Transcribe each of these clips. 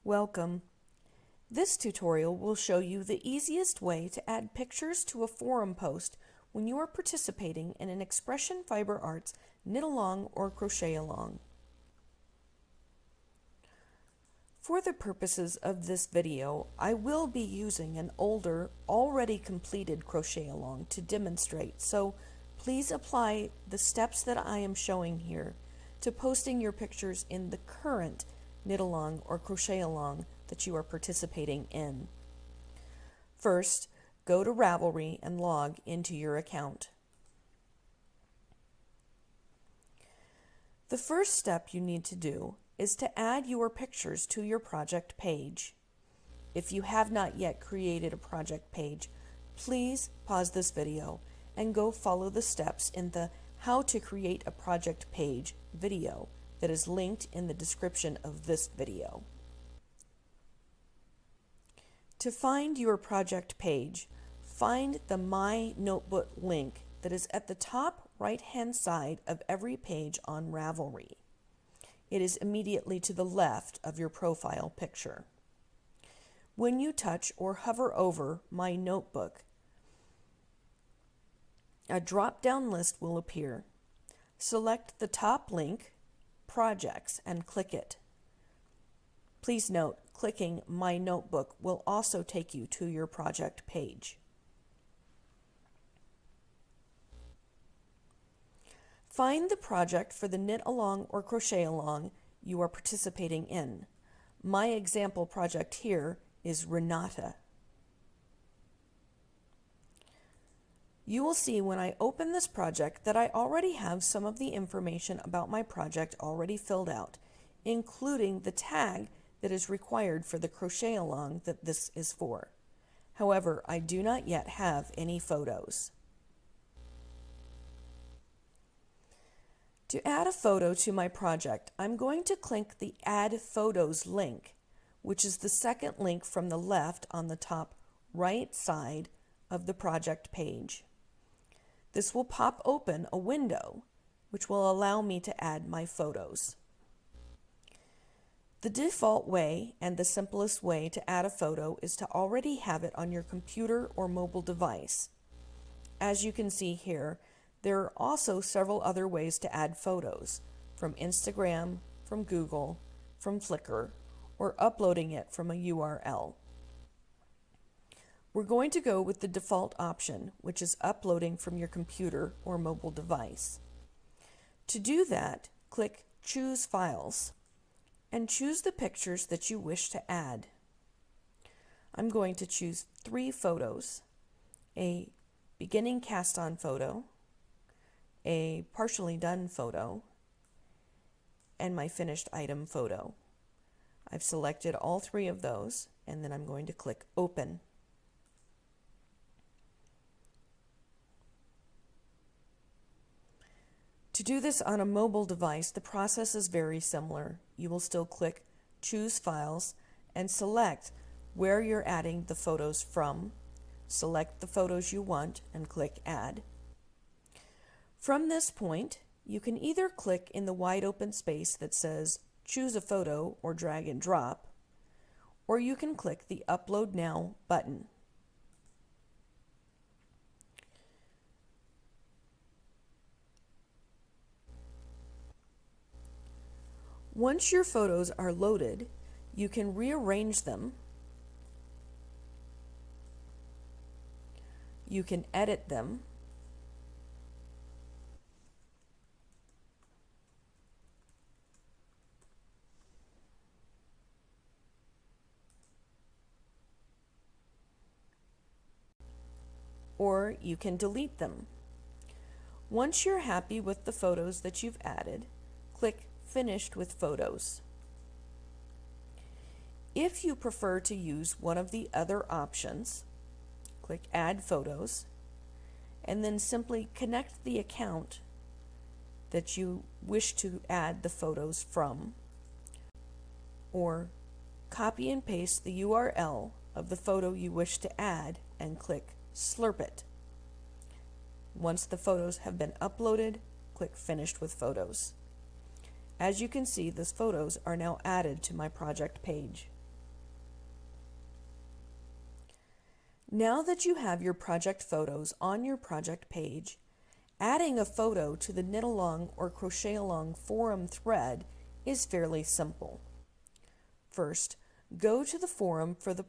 Welcome. This tutorial will show you the easiest way to add pictures to a forum post when you are participating in an Expression Fiber Arts knit-along or crochet-along. For the purposes of this video, I will be using an older, already completed crochet-along to demonstrate, so please apply the steps that I am showing here to posting your pictures in the current knit-along or crochet-along that you are participating in. First, go to Ravelry and log into your account. The first step you need to do is to add your pictures to your project page. If you have not yet created a project page, please pause this video and go follow the steps in the How to Create a Project Page video that is linked in the description of this video. To find your project page, find the My Notebook link that is at the top right-hand side of every page on Ravelry. It is immediately to the left of your profile picture. When you touch or hover over My Notebook, a drop-down list will appear. Select the top link, Projects, and click it. Please note, clicking My Notebook will also take you to your project page. Find the project for the knit-along or crochet-along you are participating in. My example project here is Renata. You will see when I open this project that I already have some of the information about my project already filled out, including the tag that is required for the crochet-along that this is for. However, I do not yet have any photos. To add a photo to my project, I'm going to click the Add Photos link, which is the second link from the left on the top right side of the project page. This will pop open a window which will allow me to add my photos. The default way and the simplest way to add a photo is to already have it on your computer or mobile device. As you can see here, there are also several other ways to add photos, from Instagram, from Google, from Flickr, or uploading it from a URL. We're going to go with the default option, which is uploading from your computer or mobile device. To do that, click Choose Files and choose the pictures that you wish to add. I'm going to choose 3 photos: a beginning cast-on photo, a partially done photo, and my finished item photo. I've selected all 3 of those, and then I'm going to click Open. To do this on a mobile device, the process is very similar. You will still click Choose Files and select where you're adding the photos from. Select the photos you want and click Add. From this point, you can either click in the wide open space that says Choose a Photo or drag and drop, or you can click the Upload Now button. Once your photos are loaded, you can rearrange them, you can edit them, or you can delete them. Once you're happy with the photos that you've added, click Finished with Photos. If you prefer to use one of the other options, click Add Photos, and then simply connect the account that you wish to add the photos from, or copy and paste the URL of the photo you wish to add and click Slurp it. Once the photos have been uploaded, click Finished with Photos. As you can see, those photos are now added to my project page. Now that you have your project photos on your project page, adding a photo to the Knit Along or Crochet Along forum thread is fairly simple. First, go to the forum for the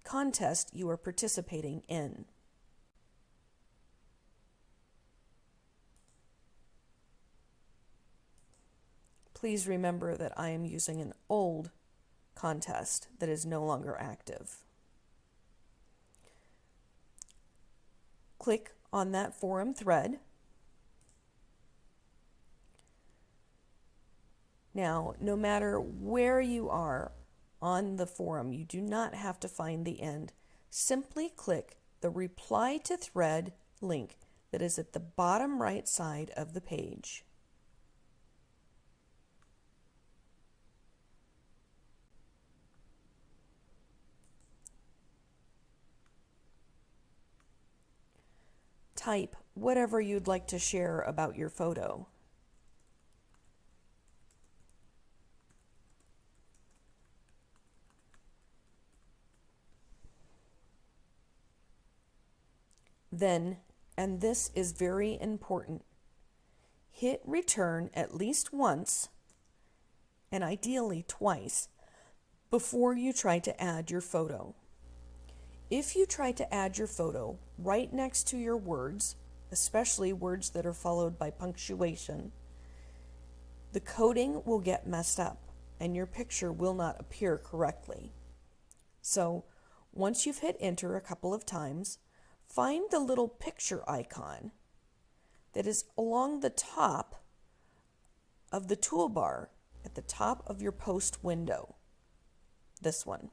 contest you are participating in. Please remember that I am using an old contest that is no longer active. Click on that forum thread. Now, no matter where you are on the forum, you do not have to find the end. Simply click the Reply to Thread link that is at the bottom right side of the page. Type whatever you'd like to share about your photo. Then, and this is very important, hit return at least once, and ideally twice, before you try to add your photo. If you try to add your photo right next to your words, especially words that are followed by punctuation, the coding will get messed up and your picture will not appear correctly. So, once you've hit enter a couple of times, find the little picture icon that is along the top of the toolbar at the top of your post window. This one.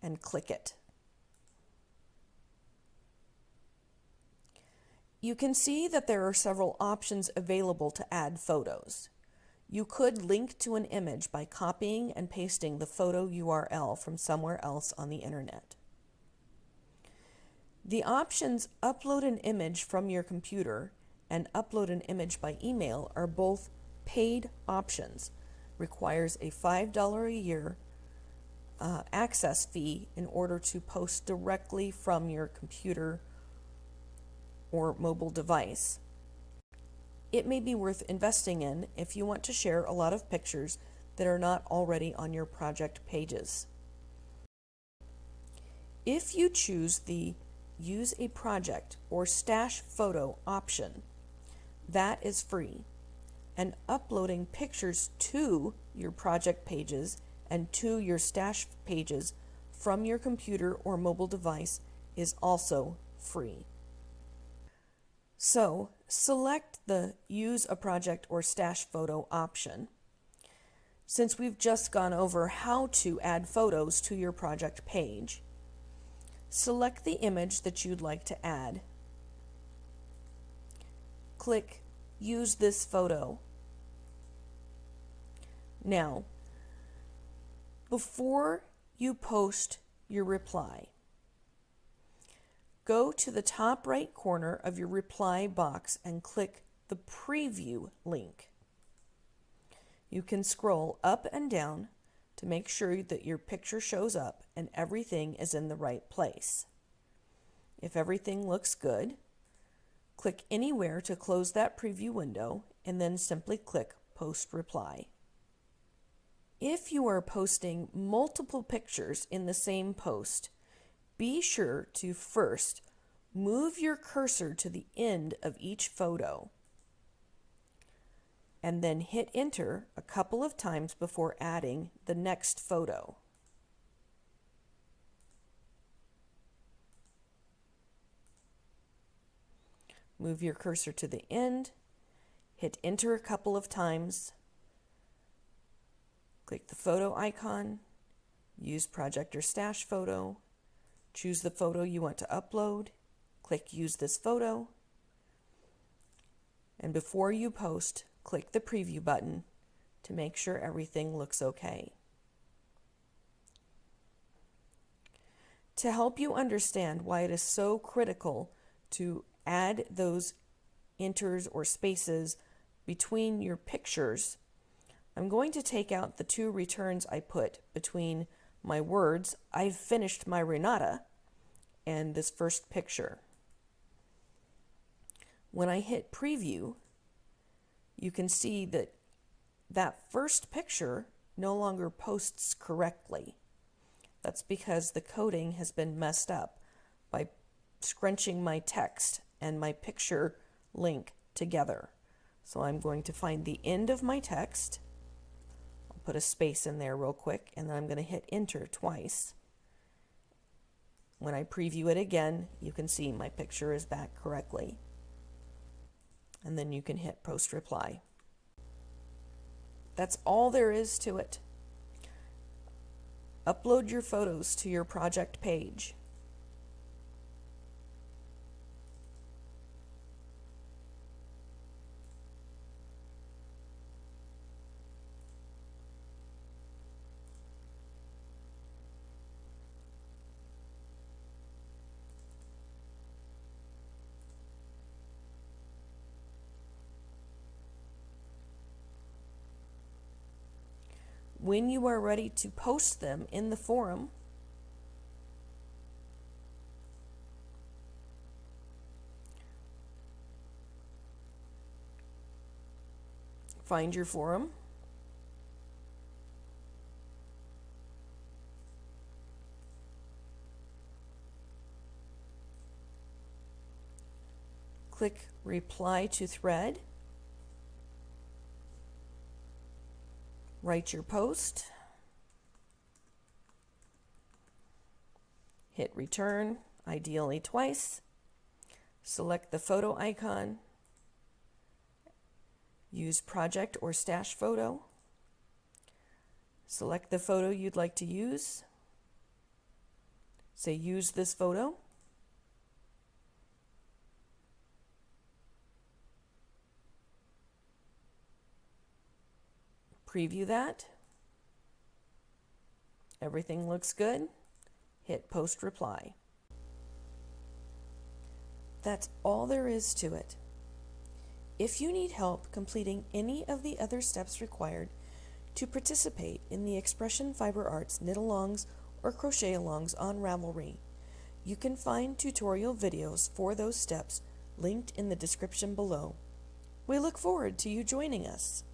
And click it. You can see that there are several options available to add photos. You could link to an image by copying and pasting the photo URL from somewhere else on the internet. The options upload an image from your computer and upload an image by email are both paid options. Requires a $5 a year access fee in order to post directly from your computer or mobile device. It may be worth investing in if you want to share a lot of pictures that are not already on your project pages. If you choose the Use a Project or Stash Photo option, that is free, and uploading pictures to your project pages and to your stash pages from your computer or mobile device is also free. So, select the Use a Project or Stash Photo option. Since we've just gone over how to add photos to your project page, select the image that you'd like to add. Click Use this photo. Now, before you post your reply, go to the top right corner of your reply box and click the Preview link. You can scroll up and down to make sure that your picture shows up and everything is in the right place. If everything looks good, click anywhere to close that preview window and then simply click Post Reply. If you are posting multiple pictures in the same post, be sure to first move your cursor to the end of each photo and then hit enter a couple of times before adding the next photo. Move your cursor to the end, hit enter a couple of times, click the photo icon, use Project or Stash Photo, choose the photo you want to upload, click Use this photo, and before you post, click the Preview button to make sure everything looks okay. To help you understand why it is so critical to add those enters or spaces between your pictures, I'm going to take out the two returns I put between my words, I've finished my Renata, and this first picture. When I hit preview, you can see that that first picture no longer posts correctly. That's because the coding has been messed up by scrunching my text and my picture link together. So I'm going to find the end of my text. I'll put a space in there real quick, and then I'm going to hit enter twice. When I preview it again, you can see my picture is back correctly. And then you can hit post reply. That's all there is to it. Upload your photos to your project page. When you are ready to post them in the forum, find your forum, click reply to thread, write your post, hit return, ideally twice, select the photo icon, use project or stash photo, select the photo you'd like to use, say use this photo, preview that. Everything looks good. Hit post reply. That's all there is to it. If you need help completing any of the other steps required to participate in the Expression Fiber Arts knit-alongs or crochet-alongs on Ravelry, you can find tutorial videos for those steps linked in the description below. We look forward to you joining us.